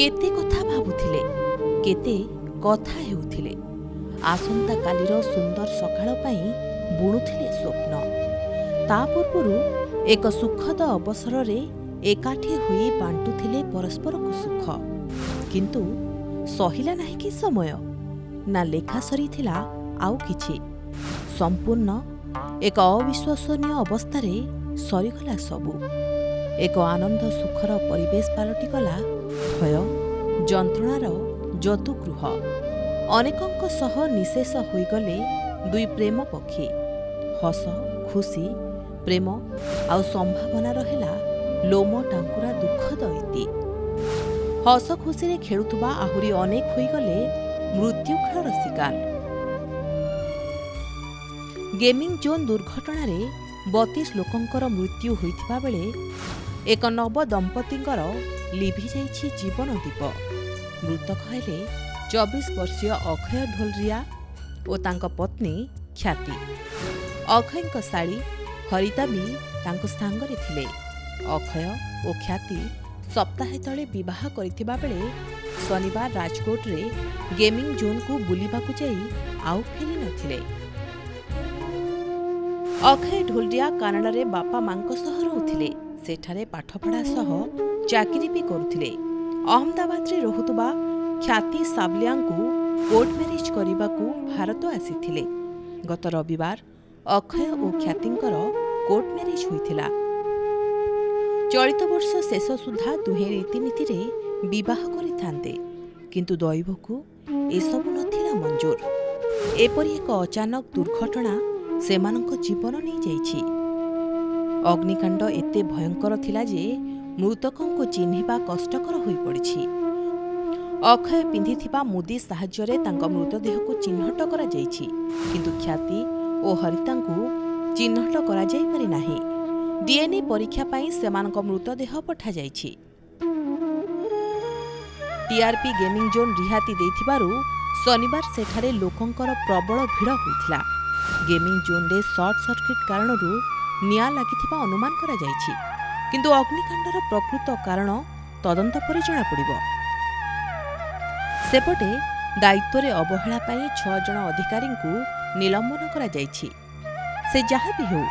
केते कथा भाबुथिले, केते कथा हेउथिले, आसंता कालीर सुंदर सकाळ पाई बुणुथिले स्वप्न। ता पूर्वरु एक सुखद अवसर एकाठी हुई बांटुथिले परस्पर को सुख। किंतु सहिला नाही कि समय ना लेखा सरी थिला आउ किछि। संपूर्ण एक अविश्वसनीय अवस्था सरीगला सबु। एक आनंद सुखर परिवेश पलटिगला भय जंत्रणार जतुगृह। अनेकंक सह निशेष होइगले दुई प्रेम पक्षी। हस खुशी प्रेम आउ संभावना रहिला लोम टांकुरा दुखद इति। हस खुशी रे खेलुथुबा आहुरी अनेक होइगले मृत्यु खेलर शिकार। गेमिंग जोन दुर्घटना 32 लोकंकर मृत्यु होइथिबा बेले एक नव दंपतिंकर लिभि जाइछि जीवन दीप। मृतक हेले 24 वर्षीय अक्षय ढोलरिया और तांको पत्नी ख्याति। अक्षयଙ୍କ शाड़ी हरिता भी तांको सांगरे थिले। अक्षय और ख्याति सप्ताहे तले विवाह करिथिबा बेले शनिवार राजकोट रे गेमिंग जोन को बुलिबाकू जाई आउ फेरी नथिले। अक्षय ढोलरिया कानाडा रे बापा मांको सह रहुथिले। सेठारे पाठपढ़ा सह चाकरी भी करुथिले। अहमदाबाद रे रहुतबा ख्याति सावलियांकु कोर्ट मैरिज करिबाकू भारत आसीथिले। गत रविवार अक्षय और ख्यातिंकर कोर्ट मैरिज होइथिला। चलित वर्ष शेष सुधा दुहे रीतिनीति रे विवाह करिथान्ते, किंतु दैवकू एसबु नथिला मंजूर। एपरि एक अचानक दुर्घटना सेमानंक जीवन नहीं जाइछि। अग्निकांड एते भयंकर थिला जे मृतकंको चिन्हिबा कष्टकर होई पड़िछि। अक्षय पिंधिथिबा मुदी साहाय्य तांका मृतदेह को चिन्हट करा जाइछि, किंतु ख्याति और हरितांकु चिन्हट करा जाई पारि नाही। डीएनए परीक्षा पाई सेमानक मृतदेह पठा जाइछि। टीआरपी गेमिंग जोन रिहाती देथिबारु शनिवार सेठारे लोकंकर प्रबल भिड़ होइथिला। गेमिंग जोन रे शॉर्ट सर्किट कारणरू निया लागिथिबा अनुमान करा जाइछि, किंतु अग्निकांडर प्रकृत कारण तदंत पर जणा पड़िबो। सेपटे दायित्व रे अवहेला पाई 6 जण अधिकारी को निलंबन करा जाइछि। से जहाँ भी हो,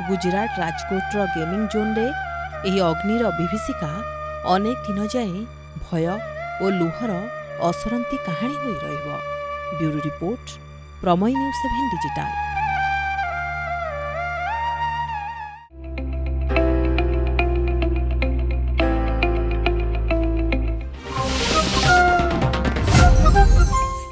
गुजरात राजकोट रो गेमिंग जोन रे एही अग्निर विभीषिका अनेक दिन जाए भय और लुहर असरंती कहानी होई रहिबो। Bureau report Prameya news 7 digital.